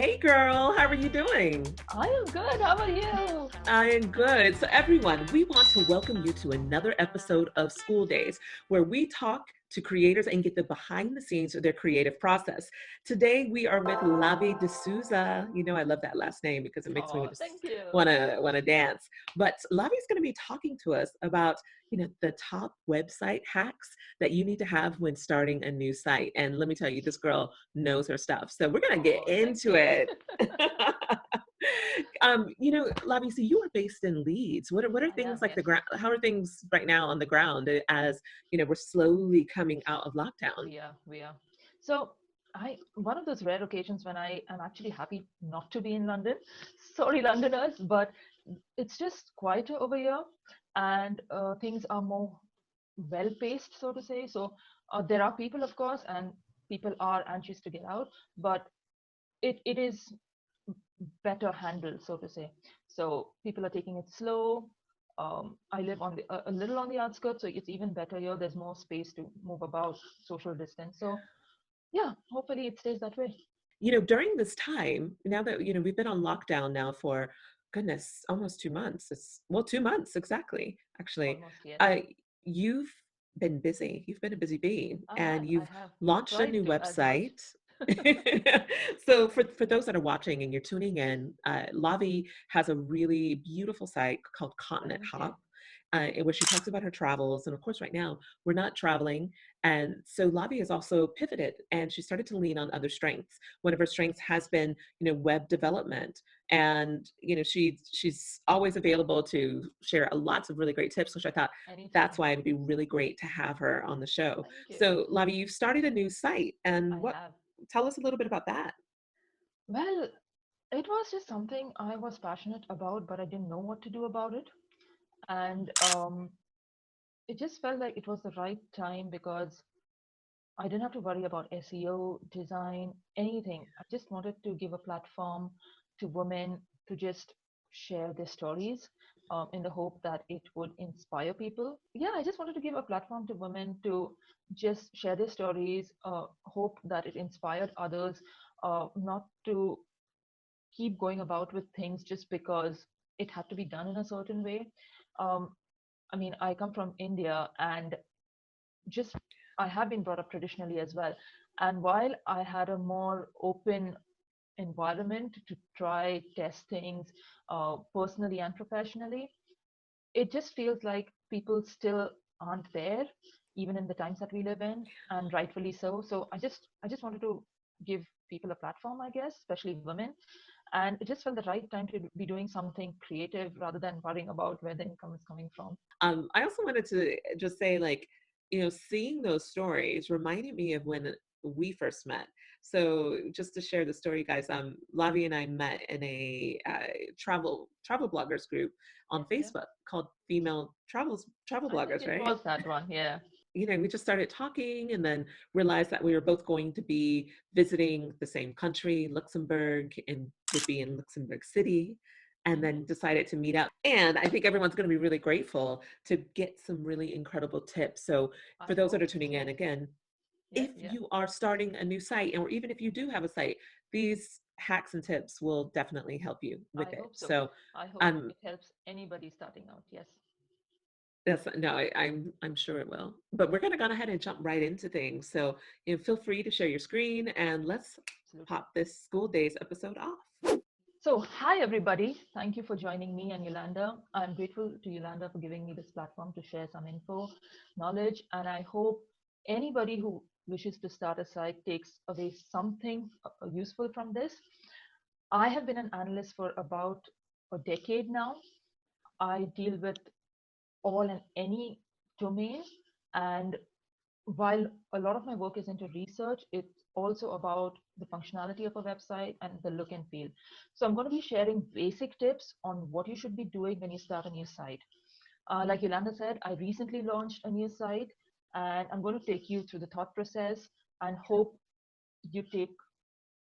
Hey girl, how are you doing? I am good. How are you? I am good. So, everyone, we want to welcome you to another episode of School Days, where we talk to creators and get the behind the scenes of their creative process. Today, we are with Lavi D'Souza. You know, I love that last name because it makes me Oh, just thank you. want to dance. But Lavi's going to be talking to us about the top website hacks that you need to have when starting a new site. And let me tell you, this girl knows her stuff. So we're going to get Oh, thank into you. it. Lavi, so you are based in Leeds. What are I things am, like yes. the ground? How are things right now on the ground as we're slowly coming out of lockdown? We are. So I one of those rare occasions when I am actually happy not to be in London. Sorry, Londoners, but it's just quieter over here, and things are more well paced, so to say. So there are people, of course, and people are anxious to get out, but it is better handled, so to say. So people are taking it slow. I live on a little on the outskirts, so it's even better here. There's more space to move about, social distance. So yeah, hopefully it stays that way. During this time, now that we've been on lockdown now for goodness, almost 2 months. It's well, 2 months exactly, actually. Almost, yes. Uh, you've been busy. You've been a busy bee, and I you've have launched a tried new to as much. website. So for those that are watching and you're tuning in, Lavi has a really beautiful site called Continent Thank you. Hop, where she talks about her travels. And of course, right now we're not traveling, and so Lavi has also pivoted and she started to lean on other strengths. One of her strengths has been, web development, and she's always available to share lots of really great tips, which I thought that's Anytime. why it'd be really great to have her on the show. Thank you. So, Lavi, you've started a new site, and I what? have. Tell us a little bit about that. Well, it was just something I was passionate about, but I didn't know what to do about it. And it just felt like it was the right time because I didn't have to worry about SEO, design, anything. I just wanted to give a platform to women to just share their stories in the hope that it would inspire people. Yeah, I just wanted to give a platform to women to just share their stories, hope that it inspired others, not to keep going about with things just because it had to be done in a certain way. Um, I mean, I come from India, and just I have been brought up traditionally as well. And while I had a more open environment to try test things personally and professionally, it just feels like people still aren't there, even in the times that we live in, and rightfully so. So I just wanted to give people a platform, I guess, especially women, and it just felt the right time to be doing something creative rather than worrying about where the income is coming from. I also wanted to just say, like, seeing those stories reminded me of when we first met. So, just to share the story, guys, Lavi and I met in a travel bloggers group on Yes, yeah. Facebook called Female Travel I think Bloggers, it right? was that one. Yeah. We just started talking and then realized that we were both going to be visiting the same country, Luxembourg, and would be in Luxembourg City, and Hmm. then decided to meet up. And I think everyone's going to be really grateful to get some really incredible tips. So, for I those that hope. are tuning in, Yes. again, Yeah. if Yeah. you are starting a new site, or even if you do have a site, these hacks and tips will definitely help you with I it. hope so. So, I hope um, it helps anybody starting out. Yes. That's no, I'm sure it will. But we're gonna go ahead and jump right into things. So, feel free to share your screen and let's Absolutely. pop this school days episode off. So, hi everybody. Thank you for joining me and Yolanda. I'm grateful to Yolanda for giving me this platform to share some info, knowledge, and I hope anybody who wishes to start a site takes away something useful from this. I have been an analyst for about a decade now. I deal with all and any domain, and while a lot of my work is into research, it's also about the functionality of a website and the look and feel. So I'm going to be sharing basic tips on what you should be doing when you start a new site. Like Yolanda said, I recently launched a new site, and I'm going to take you through the thought process and hope you take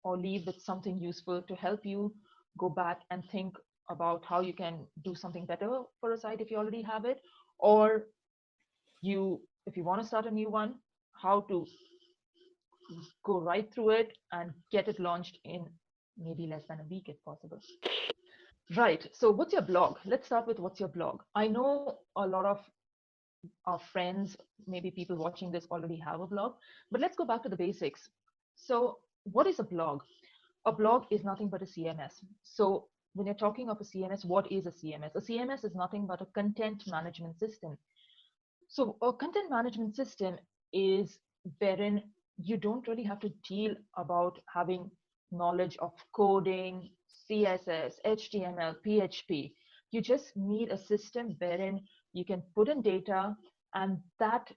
or leave with something useful to help you go back and think about how you can do something better for a site if you already have it, or you if you want to start a new one, how to go right through it and get it launched in maybe less than a week if possible. Right. So, what's your blog? Let's start with what's your blog. I know a lot of our friends, maybe people watching this already have a blog, but let's go back to the basics. So, what is a blog? A blog is nothing but a CMS. So, when you're talking of a CMS, what is a CMS? A CMS is nothing but a content management system. So, a content management system is wherein you don't really have to deal about having knowledge of coding, CSS, HTML, PHP. You just need a system wherein you can put in data, and that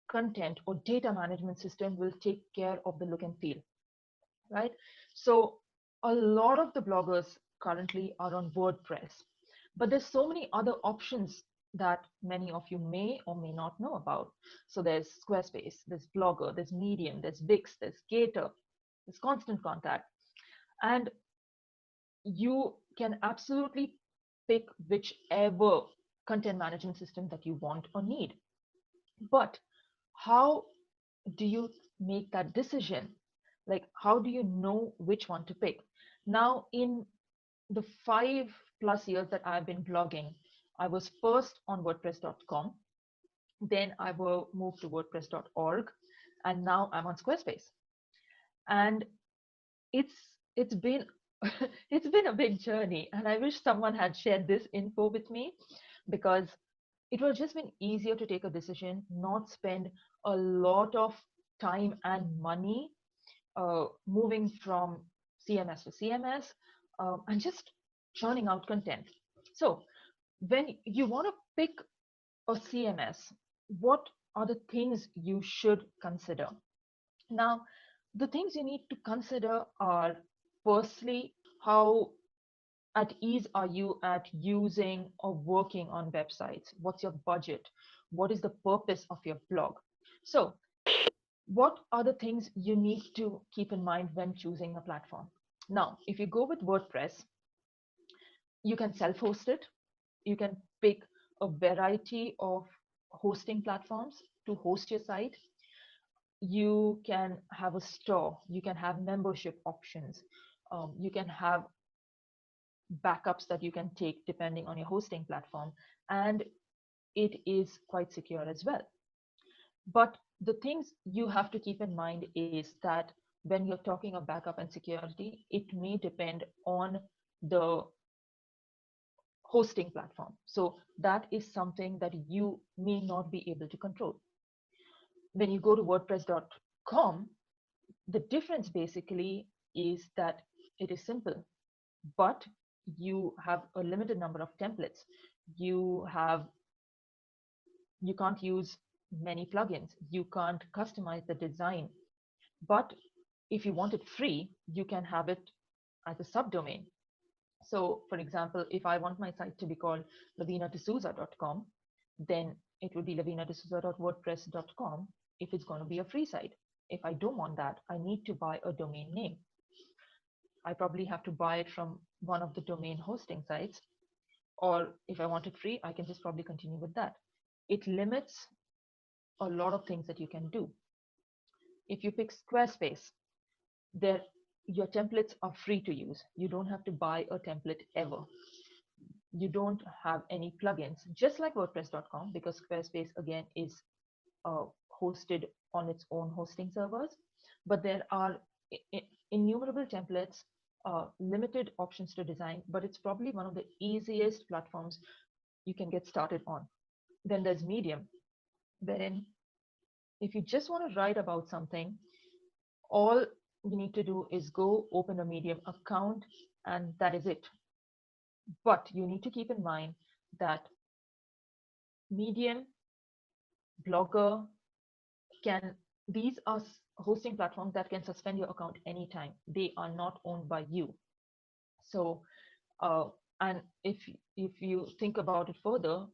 content or data management system will take care of the look and feel, right? So a lot of the bloggers currently are on WordPress, but there's so many other options that many of you may or may not know about. So there's Squarespace, there's Blogger, there's Medium, there's Wix, there's Gator, there's Constant Contact, and you can absolutely pick whichever content management system that you want or need. But how do you make that decision? Like, how do you know which one to pick? Now, in the 5+ years that I've been blogging, I was first on WordPress.com, then I will move to WordPress.org, and now I'm on Squarespace. And it's it's been it's been a big journey, and I wish someone had shared this info with me, because it would have just been easier to take a decision, not spend a lot of time and money moving from CMS to CMS, and just churning out content. So when you want to pick a CMS, what are the things you should consider? Now, the things you need to consider are, firstly, how at ease are you at using or working on websites? What's your budget? What is the purpose of your blog? So, what are the things you need to keep in mind when choosing a platform? Now, if you go with WordPress, you can self host it. You can pick a variety of hosting platforms to host your site. You can have a store, you can have membership options, you can have backups that you can take depending on your hosting platform, and it is quite secure as well. But the things you have to keep in mind is that when you're talking of backup and security, it may depend on the hosting platform. So that is something that you may not be able to control. When you go to WordPress.com, the difference basically is that it is simple, but you have a limited number of templates. You have you can't use many plugins. You can't customize the design. But if you want it free, you can have it as a subdomain. So, for example, if I want my site to be called lavinadesouza.com, then it would be lavinadesouza.wordpress.com if it's going to be a free site. If I don't want that, I need to buy a domain name. I probably have to buy it from one of the domain hosting sites. Or if I want it free, I can just probably continue with that. It limits a lot of things that you can do. If you pick Squarespace, there your templates are free to use. You don't have to buy a template ever. You don't have any plugins, just like WordPress.com, because Squarespace again is hosted on its own hosting servers. But there are innumerable templates, limited options to design, but it's probably one of the easiest platforms you can get started on. Then there's Medium, wherein if you just want to write about something, all you need to do is go open a Medium account, and that is it. But you need to keep in mind that Medium, Blogger can, these are hosting platforms that can suspend your account anytime. They are not owned by you. So, uh, and if you think about it further,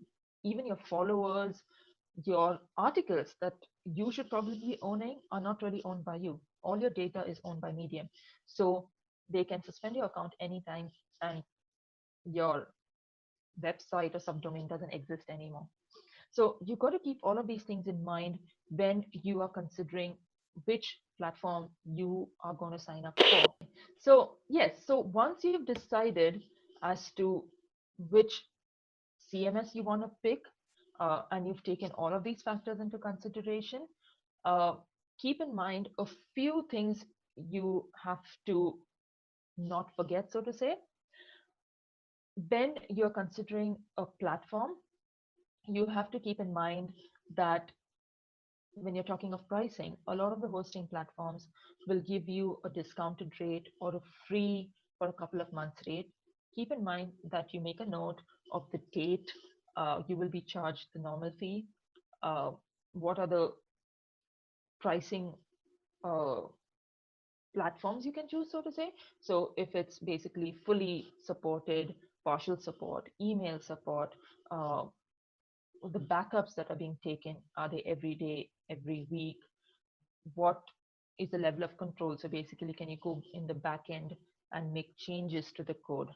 even your followers, your articles that you should probably be owning are not really owned by you. All your data is owned by Medium. So they can suspend your account anytime, and your website or subdomain doesn't exist anymore. So you've got to keep all of these things in mind when you are considering which platform you are going to sign up for. So, yes, so once you've decided as to which CMS you want to pick, and you've taken all of these factors into consideration, uh, keep in mind a few things you have to not forget, so to say. When you're considering a platform, you have to keep in mind that when you're talking of pricing, a lot of the hosting platforms will give you a discounted rate or a free for a couple of months rate. Keep in mind that you make a note of the date you will be charged the normal fee, uh, what are the pricing uh, platforms you can choose, so to say. So if it's basically fully supported, partial support, email support, uh, the backups that are being taken, are they every day, every week? What is the level of control? So basically, can you go in the back end and make changes to the code?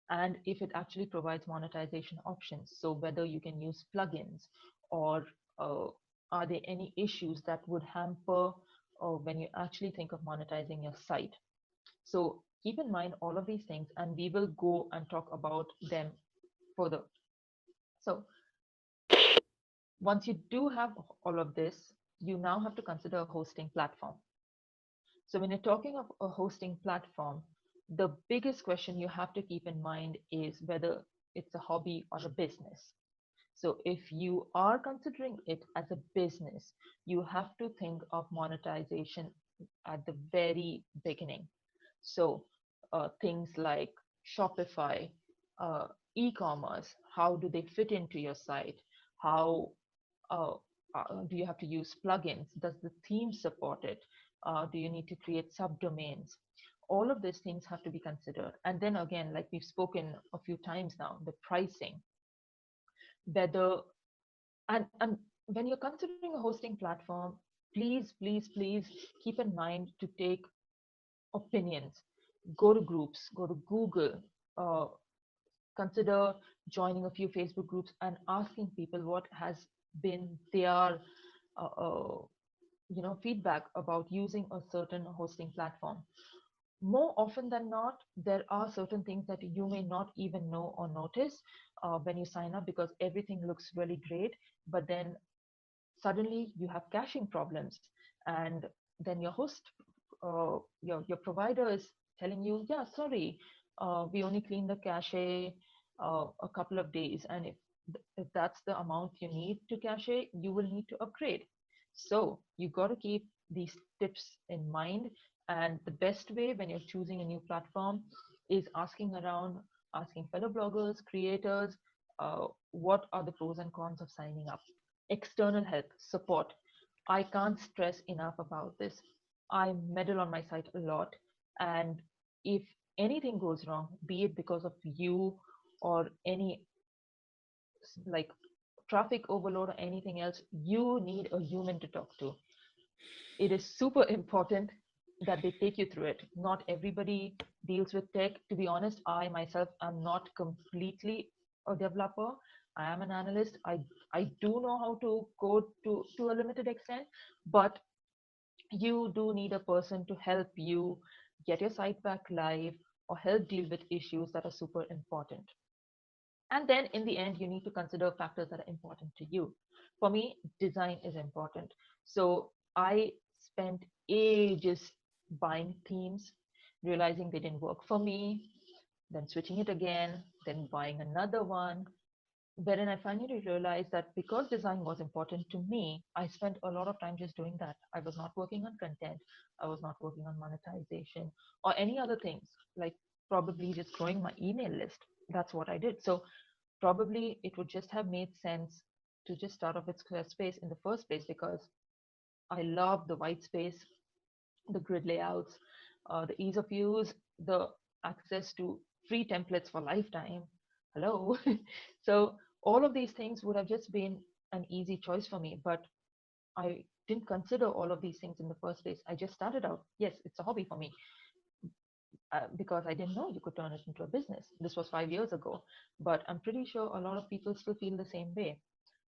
And if it actually provides monetization options, so whether you can use plugins, or uh, are there any issues that would hamper when you actually think of monetizing your site? So keep in mind all of these things, and we will go and talk about them further. So once you do have all of this, you now have to consider a hosting platform. So when you're talking of a hosting platform, the biggest question you have to keep in mind is whether it's a hobby or a business. So if you are considering it as a business, you have to think of monetization at the very beginning. So things like Shopify, uh, e-commerce, how do they fit into your site? How uh, do you have to use plugins? Does the theme support it? Do you need to create subdomains? All of these things have to be considered. And then again, like we've spoken a few times now, the pricing, whether, and when you're considering a hosting platform, please keep in mind to take opinions. Go to groups, go to Google, uh, consider joining a few Facebook groups and asking people what has been their uh, uh, feedback about using a certain hosting platform. More often than not, there are certain things that you may not even know or notice when you sign up, because everything looks really great, but then suddenly you have caching problems, and then your host, your provider is telling you, yeah, sorry, we only clean the cache a couple of days, and if that's the amount you need to cache, you will need to upgrade. So you got to keep these tips in mind, and the best way when you're choosing a new platform is asking around, asking fellow bloggers, creators, what are the pros and cons of signing up. External help, support. I can't stress enough about this. I meddle on my site a lot, and if anything goes wrong, be it because of you or any like traffic overload or anything else, you need a human to talk to. It is super important that they take you through it. Not everybody deals with tech. To be honest, I myself am not completely a developer. I am an analyst. I do know how to code to a limited extent, but you do need a person to help you get your site back live or help deal with issues that are super important. And then in the end, you need to consider factors that are important to you. For me, design is important. So I spent ages buying themes, realizing they didn't work for me, then switching it again, then buying another one. Wherein I finally realized that because design was important to me, I spent a lot of time just doing that. I was not working on content, I was not working on monetization or any other things, like probably just growing my email list. That's what I did. So probably it would just have made sense to just start off with Squarespace in the first place, because I love the white space, the grid layouts, the ease of use, the access to free templates for lifetime. Hello. So all of these things would have just been an easy choice for me, but I didn't consider all of these things in the first place. I just started out, yes, it's a hobby for me, because I didn't know you could turn it into a business. This was 5 years ago, but I'm pretty sure a lot of people still feel the same way.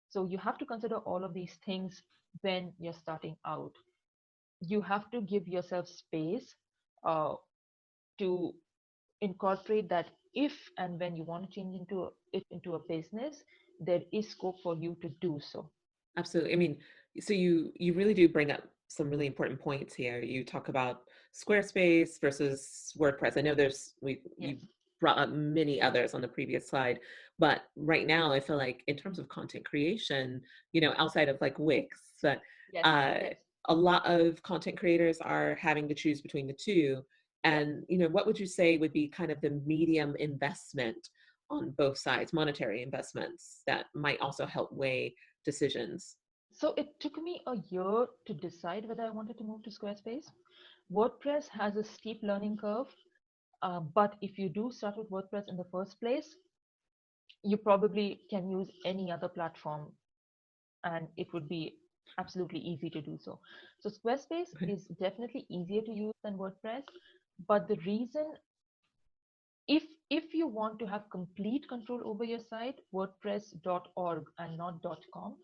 So you have to consider all of these things when you're starting out. You have to give yourself space. uh, to incorporate that if and when you want to change it into a business, there is scope for you to do so. Absolutely. I mean, so you really do bring up some really important points here. You talk about Squarespace versus WordPress. I know Yes, you brought up many others on the previous slide, but right now I feel like in terms of content creation, outside of like Wix, but yes, uh, yes. a lot of content creators are having to choose between the two. Yep. And what would you say would be kind of the medium investment on both sides, monetary investments that might also help weigh decisions? So it took me a year to decide whether I wanted to move to Squarespace. WordPress has a steep learning curve, but if you do start with WordPress in the first place, you probably can use any other platform and it would be absolutely easy to do so. So Squarespace Okay. is definitely easier to use than WordPress, but the reason, if you want to have complete control over your site, wordpress.org and not .com.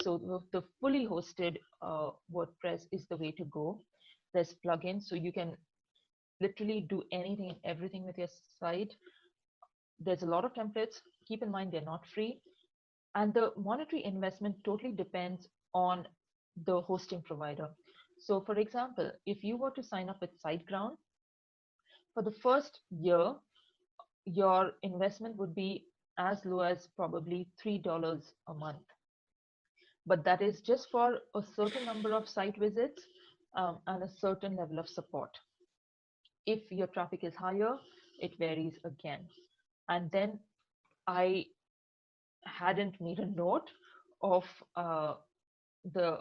So the fully hosted WordPress is the way to go. There's plugins, so you can literally do anything and everything with your site. There's a lot of templates. Keep in mind they're not free, and the monetary investment totally depends on the hosting provider. So, for example, if you were to sign up with SiteGround, for the first year, your investment would be as low as probably $3 a month. But that is just for a certain number of site visits and a certain level of support. If your traffic is higher, it varies again. And then I hadn't made a note of uh, the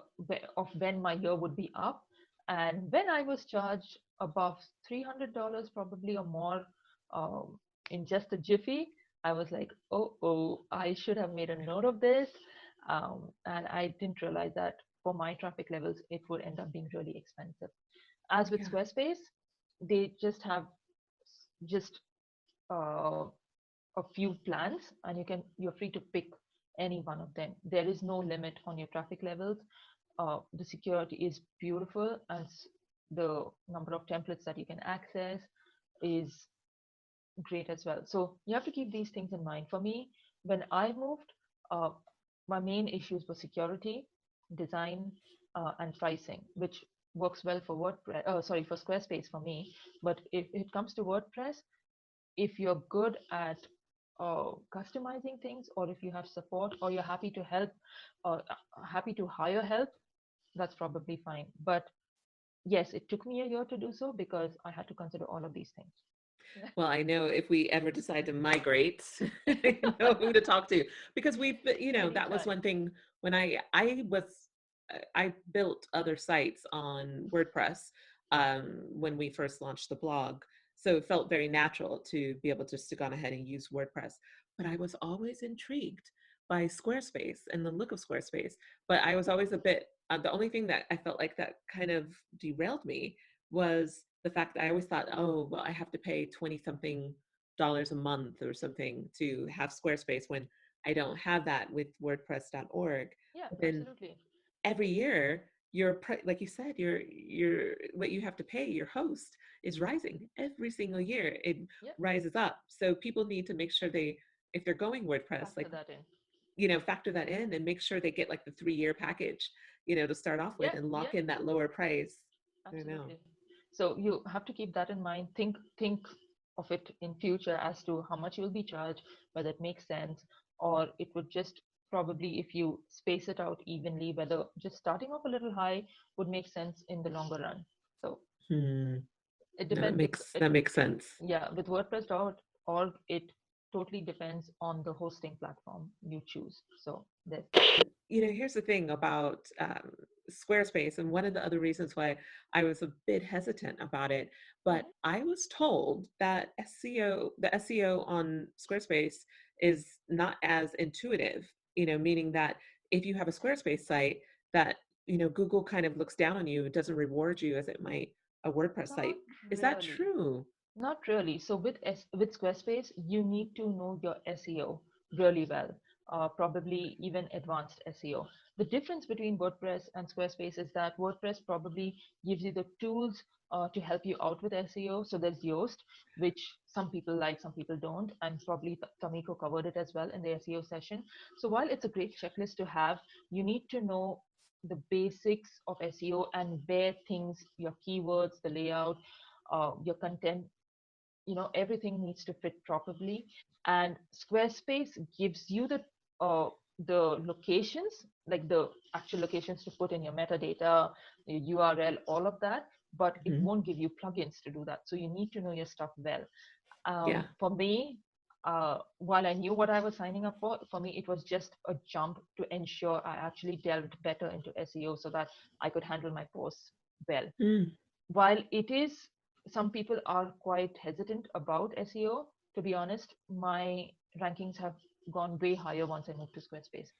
of when my year would be up, and when I was charged above $300 probably or more in just a jiffy, I was like, oh, I should have made a note of this, and I didn't realize that for my traffic levels it would end up being really expensive. As with Yeah. Squarespace, they just have just uh, a few plans, and you're free to pick any one of them. There is no limit on your traffic levels. The security is beautiful, and the number of templates that you can access is great as well. So you have to keep these things in mind. For me, when I moved, uh, my main issues were security, design, and pricing, which works well for WordPress. Sorry, for Squarespace for me. But if it comes to WordPress, if you're good at customizing things, or if you have support, or you're happy to help, or happy to hire help, that's probably fine. But yes, it took me a year to do so because I had to consider all of these things. Well, I know if we ever decide to migrate, I know who to talk to, because that was Anytime. one thing when I built other sites on WordPress when we first launched the blog. So it felt very natural to be able just to go ahead and use WordPress. But I was always intrigued by Squarespace and the look of Squarespace. But I was always a bit, the only thing that I felt like that kind of derailed me was the fact that I always thought, oh, well, I have to pay 20 something dollars a month or something to have Squarespace when I don't have that with WordPress.org. Yeah, But then absolutely. every year, like you said, your what you have to pay your host is rising every single year. It Yeah, rises up. So people need to make sure if they're going WordPress, factor like that in. factor that in and make sure they get like the 3-year package, to start off with Yeah, and yeah, lock in that lower price. I don't know. absolutely. So you have to keep that in mind. Think of it in future as to how much you'll be charged, whether it makes sense, or it would just probably, if you space it out evenly, whether just starting off a little high would make sense in the longer run. So Hmm. it No, depends. that makes sense. Yeah, with WordPress.org, it totally depends on the hosting platform you choose. So there's that. Here's the thing about Squarespace, and one of the other reasons why I was a bit hesitant about it, but Mhm. I was told that the SEO on Squarespace is not as intuitive, meaning that if you have a Squarespace site that, Google kind of looks down on you, it doesn't reward you as it might a WordPress Not site. Is that really. true? Not really. So with Squarespace, you need to know your SEO really well. probably even advanced SEO. The difference between WordPress and Squarespace is that WordPress probably gives you the tools to help you out with SEO. So there's Yoast, which some people like, some people don't, and probably Tamiko covered it as well in the SEO session. So while it's a great checklist to have, you need to know the basics of SEO and where things, your keywords, the layout, your content, everything needs to fit properly. And Squarespace gives you the locations, like the actual locations to put in your metadata, your URL, all of that, but it Mhm. won't give you plugins to do that. So you need to know your stuff well. Yeah. For me, while I knew what I was signing up for me, it was just a jump to ensure I actually delved better into SEO so that I could handle my posts well. Mm. While it is, some people are quite hesitant about SEO, to be honest, my rankings have gone way higher once I moved to Squarespace.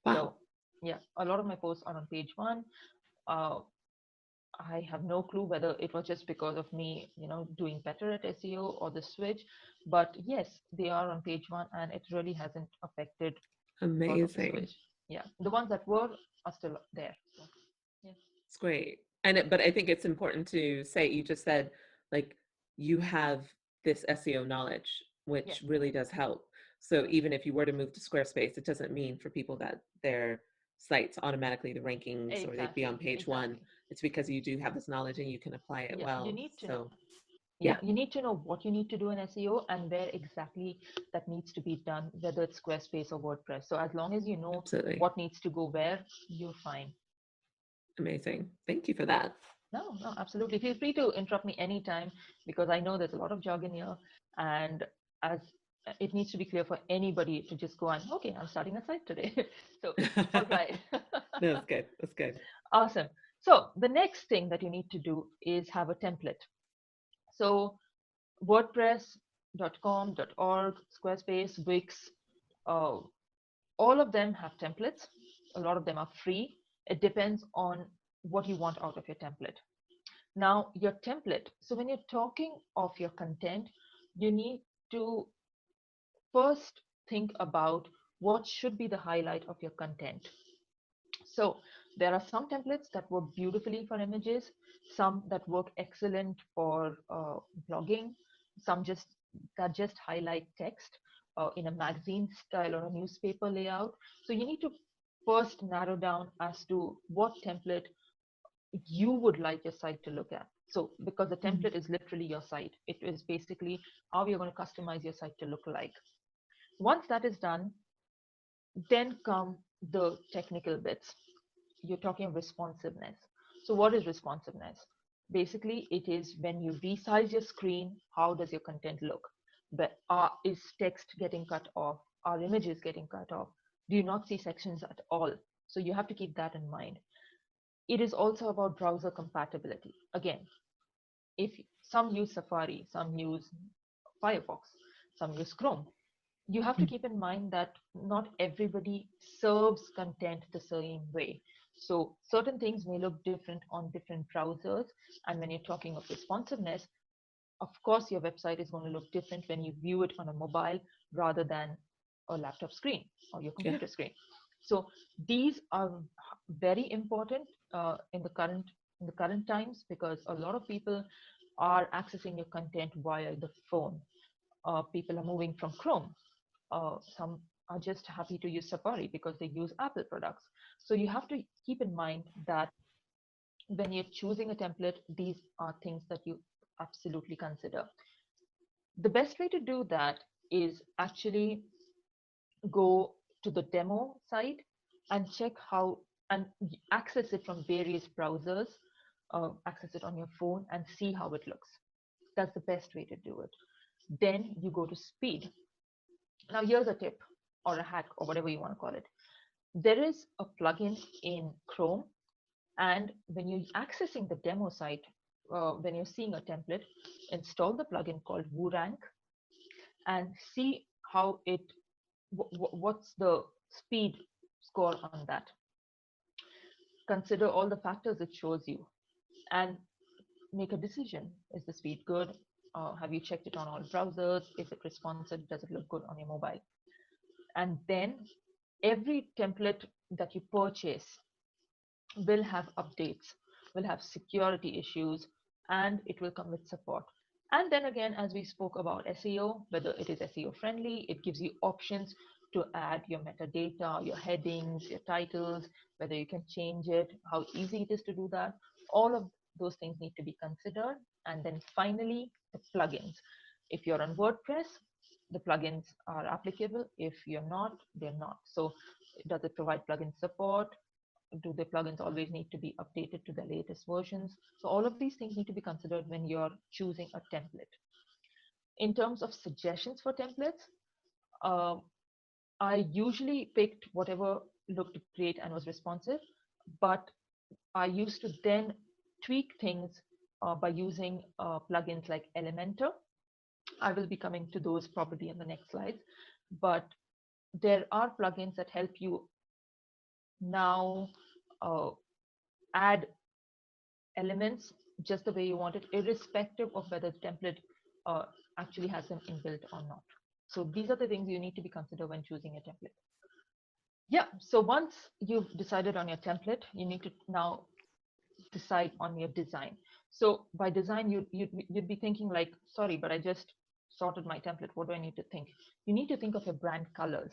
Wow. So yeah, a lot of my posts are on page one. uh, I have no clue whether it was just because of me, doing better at SEO or the switch, but yes, they are on page one, and it really hasn't affected because of the Amazing. switch. Yeah, the ones that were are still there. So, yeah. It's great. But I think it's important to say, you just said, like, you have this SEO knowledge, Yes, which really does help. So even if you were to move to Squarespace, it doesn't mean for people that their sites automatically the rankings or they'd be on exactly, page one. exactly. It's because you do have this knowledge and you can apply it Yeah, you well. need to know. So Yeah, yeah, you need to know what you need to do in SEO and where exactly that needs to be done, whether it's Squarespace or WordPress. So as long as you know absolutely. what needs to go where, you're fine. Amazing. Thank you for that. No, no, absolutely. Feel free to interrupt me anytime because I know there's a lot of jargon here, and as it needs to be clear for anybody to just go on, okay, I'm starting a site today. So, all right. No, it's good. That's good. Awesome. So the next thing that you need to do is have a template. So WordPress.com, .org, Squarespace, Wix, uh, all of them have templates. A lot of them are free. It depends on what you want out of your template. Now, your template. So when you're talking of your content, you need to first think about what should be the highlight of your content. So there are some templates that work beautifully for images, some that work excellent for blogging, some just highlight text in a magazine style or a newspaper layout. So you need to first narrow down as to what template you would like your site to look at. So because the Mhm. template is literally your site, it is basically how you're going to customize your site to look like. Once that is done, then come the technical bits. You're talking responsiveness. So what is responsiveness? Basically, it is when you resize your screen, how does your content look? But is text getting cut off? Are images getting cut off? Do you not see sections at all? So you have to keep that in mind. It is also about browser compatibility. Again, if some use Safari, some use Firefox, some use Chrome, you have to keep in mind that not everybody serves content the same way. So certain things may look different on different browsers. And when you're talking of responsiveness, of course, your website is going to look different when you view it on a mobile rather than a laptop screen or your Yeah. computer screen. So these are very important in the current times because a lot of people are accessing your content via the phone. People are moving from Chrome. Some are just happy to use Safari because they use Apple products. So you have to keep in mind that when you're choosing a template, these are things that you absolutely consider. The best way to do that is actually go to the demo site and check how and access it from various browsers, access it on your phone and see how it looks. That's the best way to do it. Then you go to speed. Now, here's a tip or a hack or whatever you want to call it. There is a plugin in Chrome, and when you're accessing the demo site, when you're seeing a template, install the plugin called WooRank and see how what's the speed score on that. Consider all the factors it shows you and make a decision. Is the speed good? Have you checked it on all browsers? Is it responsive? Does it look good on your mobile? And then every template that you purchase will have updates, will have security issues, and it will come with support. And then again, as we spoke about SEO, whether it is SEO friendly, it gives you options to add your metadata, your headings, your titles, whether you can change it, how easy it is to do that. All of those things need to be considered. And then finally, the plugins. If you're on WordPress, the plugins are applicable. If you're not, they're not. So does it provide plugin support? Do the plugins always need to be updated to the latest versions? So all of these things need to be considered when you're choosing a template. In terms of suggestions for templates, uh, I usually picked whatever looked great and was responsive, but I used to then tweak things by using plugins like Elementor. I will be coming to those probably in the next slides, but there are plugins that help you now uh, add elements just the way you want it, irrespective of whether the template uh, actually has them inbuilt or not. So these are the things you need to be considered when choosing a template. Yeah, so once you've decided on your template, you need to now decide on your design. So by design, you'd be thinking like, sorry, but I just sorted my template. What do I need to think? You need to think of your brand colors.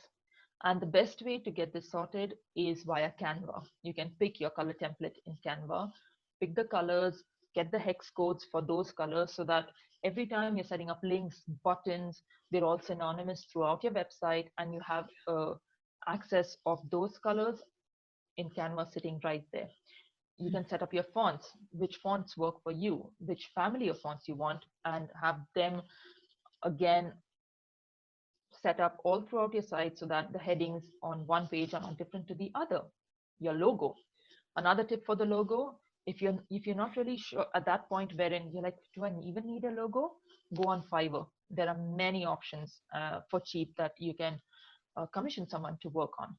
And the best way to get this sorted is via Canva. You can pick your color template in Canva, pick the colors, get the hex codes for those colors so that every time you're setting up links, buttons, they're all synonymous throughout your website, and you have access of those colors in Canva sitting right there. You can set up your fonts, which fonts work for you, which family of fonts you want, and have them again set up all throughout your site so that the headings on one page are not different to the other. Your logo. Another tip for the logo, if you're not really sure at that point wherein you're like, do I even need a logo? Go on Fiverr. There are many options for cheap that you can commission someone to work on.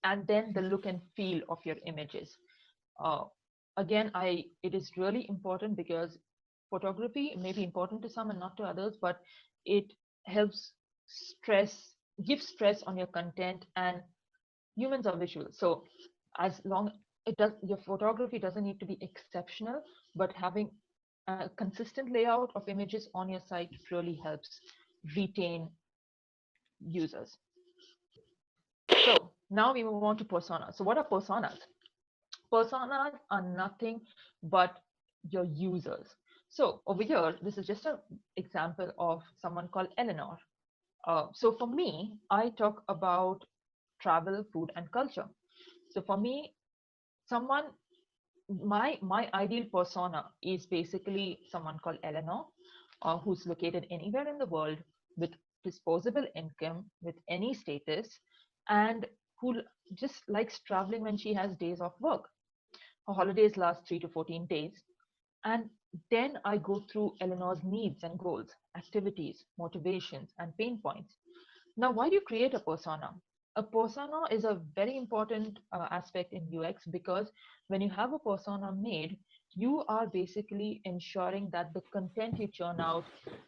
And then the look and feel of your images. Uh, Again, it is really important because photography may be important to some and not to others, but it helps stress, gives stress on your content, and humans are visual. So as long it does, your photography doesn't need to be exceptional, but having a consistent layout of images on your site really helps retain users. So now we move on to personas. So what are personas? Personas are nothing but your users. So over here, this is just an example of someone called Eleanor. So for me, I talk about travel, food, and culture. So for me, someone, my ideal persona is basically someone called Eleanor, who's located anywhere in the world with disposable income, with any status, and who just likes traveling when she has days off work. Her holidays last 3 to 14 days. And then I go through Eleanor's needs and goals, activities, motivations, and pain points. Now, why do you create a persona? A persona is a very important aspect in UX because when you have a persona made, you are basically ensuring that the content you churn out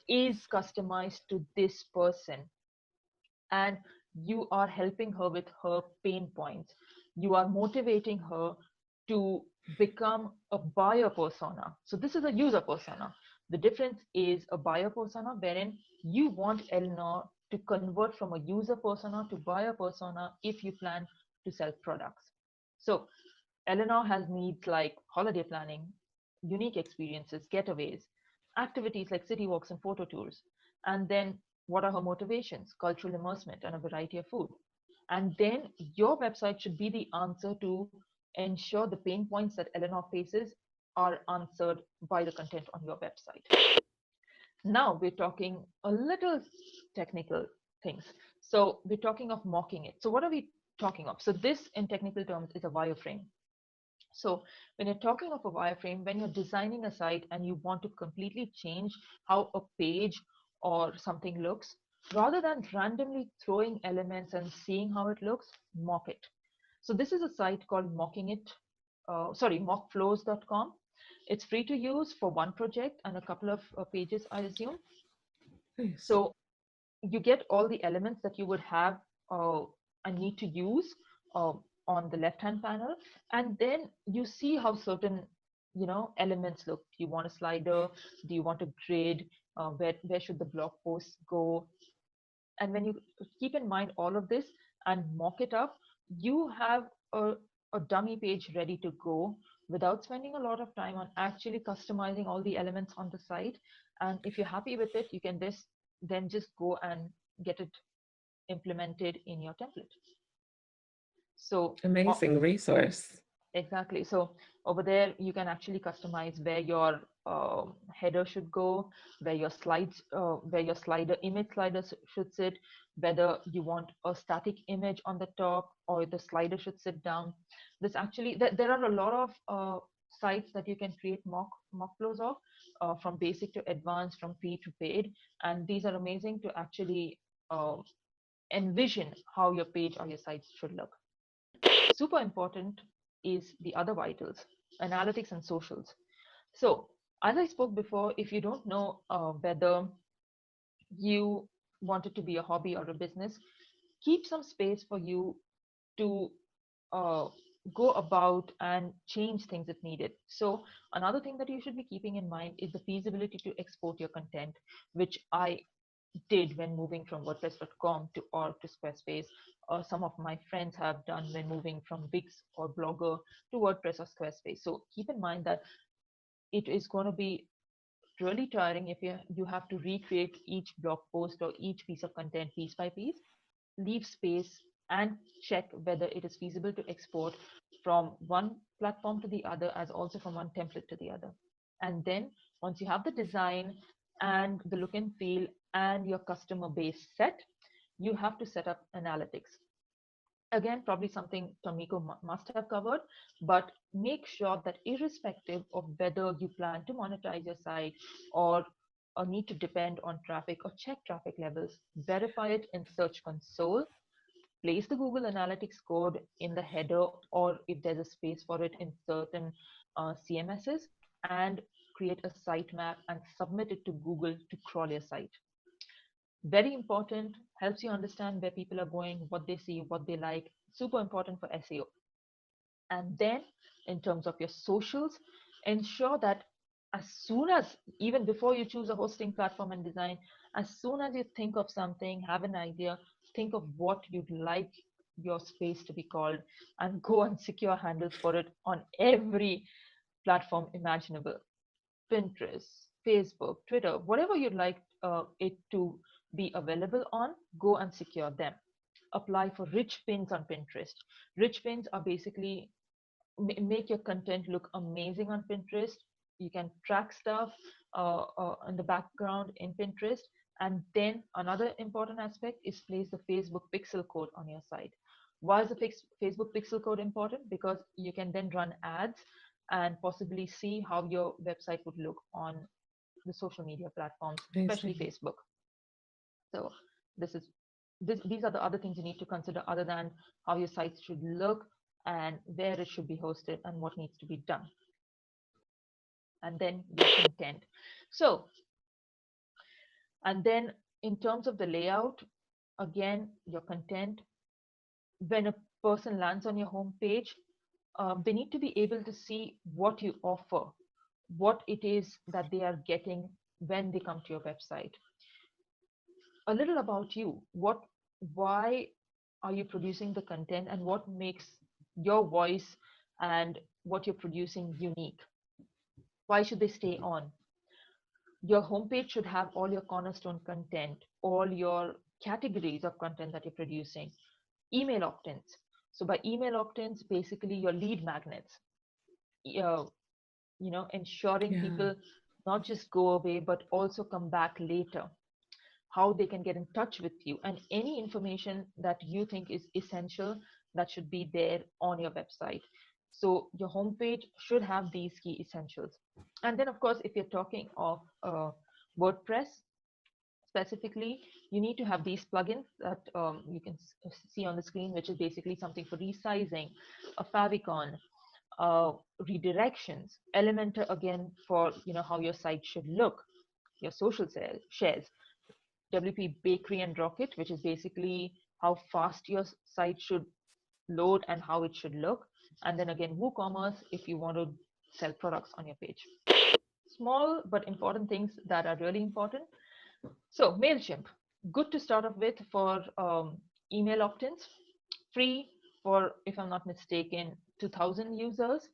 is customized to this person, and you are helping her with her pain points. You are motivating her to become a buyer persona. So this is a user persona. The difference is a buyer persona wherein you want Eleanor to convert from a user persona to buyer persona if you plan to sell products. So Eleanor has needs like holiday planning, unique experiences, getaways, activities like city walks and photo tours. And then what are her motivations? Cultural immersion and a variety of food. And then your website should be the answer to ensure the pain points that Eleanor faces are answered by the content on your website. Now we're talking a little technical things. So we're talking of mocking it. So what are we talking of? So this in technical terms is a wireframe. So when you're talking of a wireframe, when you're designing a site and you want to completely change how a page or something looks, rather than randomly throwing elements and seeing how it looks, mock it. So this is a site called mockflows.com. It's free to use for one project and a couple of pages, I assume. Nice. So you get all the elements that you would have and need to use uh, on the left hand panel, and then you see how certain elements look. Do you want a slider? Do you want a grid? Where should the blog post go? And when you keep in mind all of this and mock it up, you have a dummy page ready to go without spending a lot of time on actually customizing all the elements on the site. And if you're happy with it, you can then just go and get it implemented in your template. So Amazing resource. exactly. So over there, you can actually customize where your header should go, where your slider image sliders should sit, whether you want a static image on the top or the slider should sit down. This actually, there are a lot of sites that you can create mock flows of, from basic to advanced, from free to paid, and these are amazing to actually uh, envision how your page or your site should look. Super important is the other vitals, analytics and socials. So, as I spoke before, if you don't know whether you want it to be a hobby or a business, keep some space for you to uh, go about and change things if needed. So, another thing that you should be keeping in mind is the feasibility to export your content, which I did when moving from WordPress.com to org to Squarespace. Some of my friends have done when moving from Wix or Blogger to WordPress or Squarespace. So keep in mind that it is going to be really tiring if you have to recreate each blog post or each piece of content piece by piece. Leave space and check whether it is feasible to export from one platform to the other, as also from one template to the other. And then once you have the design and the look and feel and your customer base set, you have to set up analytics. Again, probably something Tomiko must have covered, but make sure that irrespective of whether you plan to monetize your site or need to depend on traffic or check traffic levels, verify it in Search Console, place the Google Analytics code in the header, or if there's a space for it in certain CMSs, and create a sitemap and submit it to Google to crawl your site. Very important, helps you understand where people are going, what they see, what they like. Super important for SEO. And then in terms of your socials, ensure that as soon as, even before you choose a hosting platform and design, as soon as you think of something, have an idea, think of what you'd like your space to be called, and go and secure handles for it on every platform imaginable. Pinterest, Facebook, Twitter, whatever you'd like it to be available on, go and secure them. Apply for rich pins on Pinterest. Rich pins are basically make your content look amazing on Pinterest. You can track stuff in the background in Pinterest. And then another important aspect is place the Facebook pixel code on your site. Why is the Facebook pixel code important? Because you can then run ads and possibly see how your website would look on the social media platforms, especially Amazing. Facebook. So this is these are the other things you need to consider other than how your site should look and where it should be hosted and what needs to be done. And then your content. So, and then in terms of the layout, again, your content, when a person lands on your homepage, they need to be able to see what you offer, what it is that they are getting when they come to your website. A little about you. Why are you producing the content, and what makes your voice and what you're producing unique? Why should they stay on? Your homepage should have all your cornerstone content, all your categories of content that you're producing. Email opt-ins. So by email opt-ins, basically your lead magnets. Uh, ensuring Yeah. people not just go away but also come back later, how they can get in touch with you, and any information that you think is essential that should be there on your website. So your homepage should have these key essentials. And then of course, if you're talking of WordPress specifically, you need to have these plugins that you can see on the screen, which is basically something for resizing, a favicon, uh, redirections, Elementor again for how your site should look, your social shares, WP Bakery and Rocket, which is basically how fast your site should load and how it should look. And then again, WooCommerce if you want to sell products on your page. Small but important things that are really important. So, MailChimp, good to start off with for email opt ins, free for, if I'm not mistaken, 2000 users.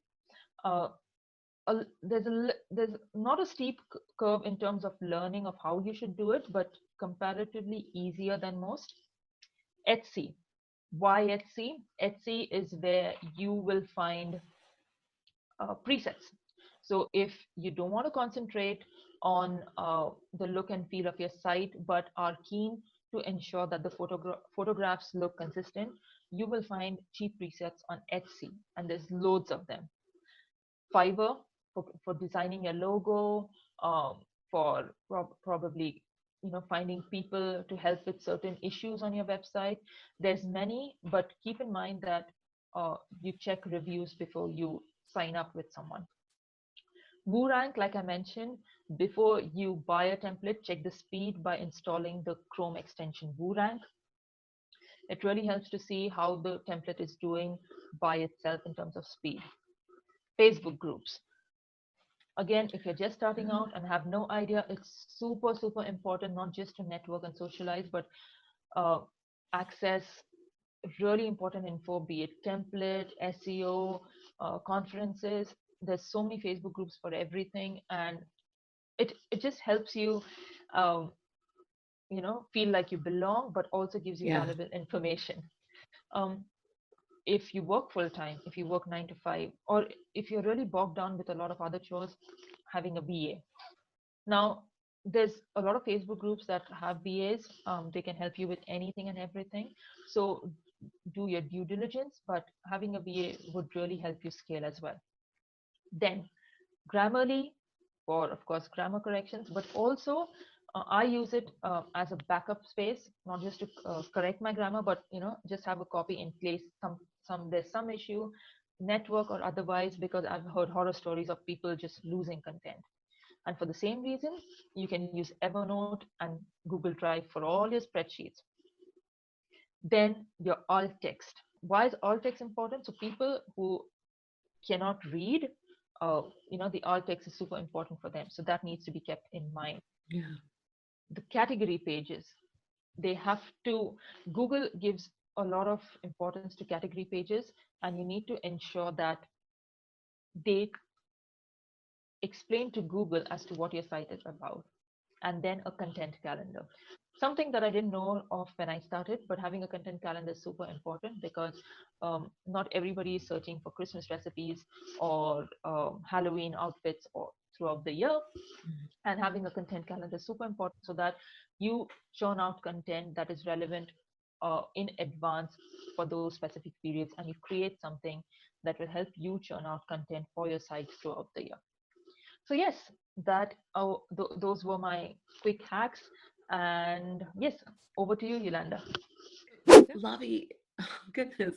Uh, there's not a steep curve in terms of learning of how you should do it, but comparatively easier than most. Etsy. Why Etsy? Etsy is where you will find presets. So if you don't want to concentrate on the look and feel of your site, but are keen to ensure that the photographs look consistent, you will find cheap presets on Etsy, and there's loads of them. Fiverr for designing your logo, for probably finding people to help with certain issues on your website. There's many, but keep in mind that you check reviews before you sign up with someone. WooRank, like I mentioned, before you buy a template, check the speed by installing the Chrome extension WooRank. It really helps to see how the template is doing by itself in terms of speed. Facebook groups. Again, if you're just starting Oh, out and have no idea, it's super, super important, not just to network and socialize, but uh, access really important info, be it template, SEO, conferences. There's so many Facebook groups for everything, and it just helps you, um, feel like you belong, but also gives you yeah. valuable information. Um, if you work full time, if you work 9 to 5, or if you're really bogged down with a lot of other chores, having a VA. Now, there's a lot of Facebook groups that have VAs. They can help you with anything and everything. So do your due diligence, but having a VA would really help you scale as well. Then Grammarly for, of course, grammar corrections, but also I use it as a backup space, not just to correct my grammar, but just have a copy in case there's some issue, network or otherwise, because I've heard horror stories of people just losing content. And for the same reason, you can use Evernote and Google Drive for all your spreadsheets. Then your alt text. Why is alt text important? So people who cannot read, the alt text is super important for them. So that needs to be kept in mind. Yeah. The category pages, they have to, Google gives a lot of importance to category pages, and you need to ensure that they explain to Google as to what your site is about. And then a content calendar. Something that I didn't know of when I started, but having a content calendar is super important because not everybody is searching for Christmas recipes or Halloween outfits or throughout the year. Mhm. And having a content calendar is super important so that you churn out content that is relevant in advance for those specific periods, and you create something that will help you churn out content for your site throughout the year. So yes, those were my quick hacks. And yes, over to you, Yolanda. Lavi, oh goodness,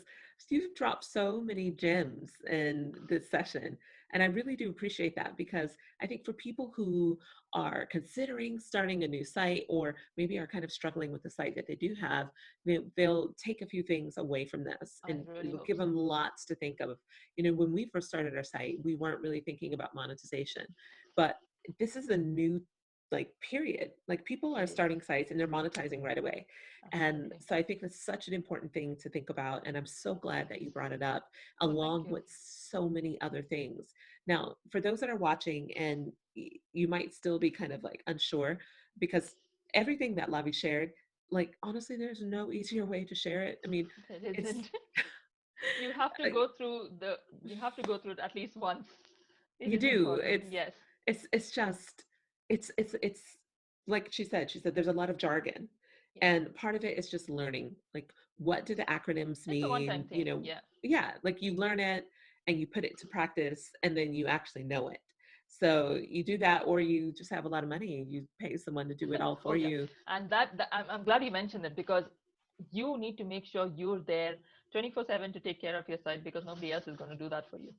you've dropped so many gems in this session. And I really do appreciate that because I think for people who are considering starting a new site or maybe are kind of struggling with the site that they do have, they'll take a few things away from this I and really it'll hope give so. them lots to think of. When we first started our site, we weren't really thinking about monetization, but this is a new like period. Like people are It is. starting sites and they're monetizing right away, and Absolutely. so I think that's such an important thing to think about. And I'm so glad that you brought it up Oh, thank along you. with so many other things. Now, for those that are watching and you might still be kind of like unsure because everything that Lavi shared, like honestly, there's no easier way to share it. I mean, It it's isn't. You have to like, go through the. You have to go through it at least once. It you is do. important. Yes. It's just it's like she said there's a lot of jargon. Yeah. And part of it is just learning. Like what do the acronyms It's a one-time mean? thing. Yeah. Yeah, like you learn it and you put it to practice and then you actually know it. So you do that or you just have a lot of money and you pay someone to do it all Oh for yeah. you. And I'm glad you mentioned it because you need to make sure you're there 24/7 to take care of your site because nobody else is going to do that for you.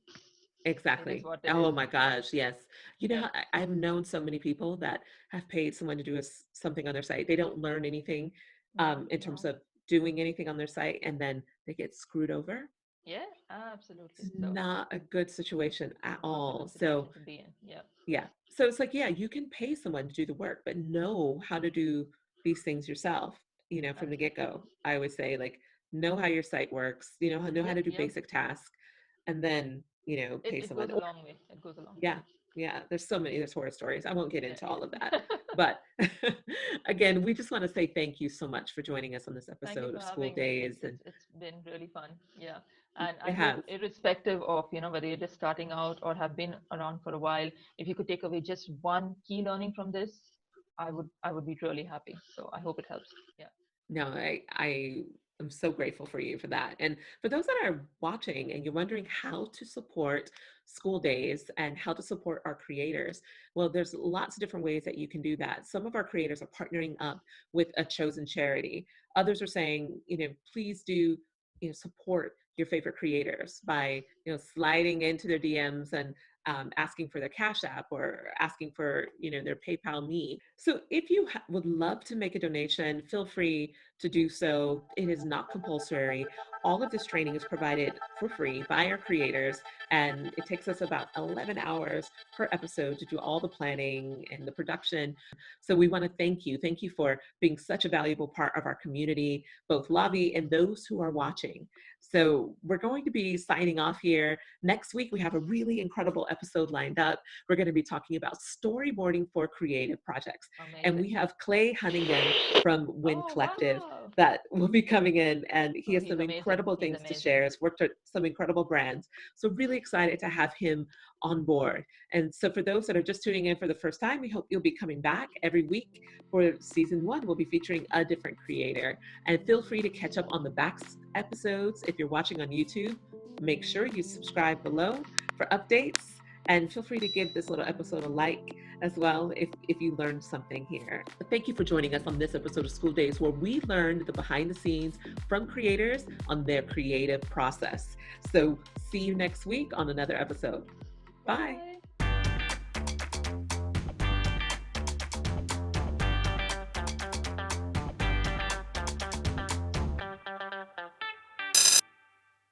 It is Exactly. what it Oh is. my gosh, yes. Yep. I've known so many people that have paid someone to do something on their site. They don't learn anything in terms No. of doing anything on their site and then they get screwed over. Yeah, absolutely. It's So not a good situation at not a all. good So situation to be in. Yeah, yeah. So it's like, yeah, you can pay someone to do the work, but know how to do these things yourself, from the absolutely. get-go. I always say, like, know how your site works, know how Yep, to do yep. basic tasks, and then, It, pay it someone. goes a long way. It goes a long way. Yeah, yeah, there's horror stories. I won't get Yeah, into all of that. yeah. But again, we just want to say thank you so much for joining us on this Thank you episode for of School having me. Days. And It's been really fun. Yeah. And I it hope, has. irrespective of, whether you're just starting out or have been around for a while, if you could take away just one key learning from this, I would be really happy. So I hope it helps. Yeah. No, I am so grateful for you for that. And for those that are watching and you're wondering how to support School Days and how to support our creators, well, there's lots of different ways that you can do that. Some of our creators are partnering up with a chosen charity. Others are saying, please do, support your favorite creators by, sliding into their DMs and asking for their Cash App or asking for, their PayPal me. So if you would love to make a donation, feel free to do so. It is not compulsory. All of this training is provided for free by our creators, and it takes us about 11 hours per episode to do all the planning and the production. So we want to thank you. Thank you for being such a valuable part of our community, both Lavi and those who are watching. So we're going to be signing off here. Next week, we have a really incredible episode lined up. We're going to be talking about storyboarding for creative projects. And Amazing. we have Clay Huntingdon from Wind Oh, Collective wow. that will be coming in, and he Oh, has he's some amazing. incredible He's things to amazing. share. Has worked at some incredible brands. So really excited to have him on board. And so for those that are just tuning in for the first time, we hope you'll be coming back every week. For season 1, we'll be featuring a different creator. And feel free to catch up on the back episodes if you're watching on YouTube. Make sure you subscribe below for updates, and feel free to give this little episode a like as well if you learned something here. Thank you for joining us on this episode of School Days, where we learned the behind the scenes from creators on their creative process. So see you next week on another episode. Bye. Bye.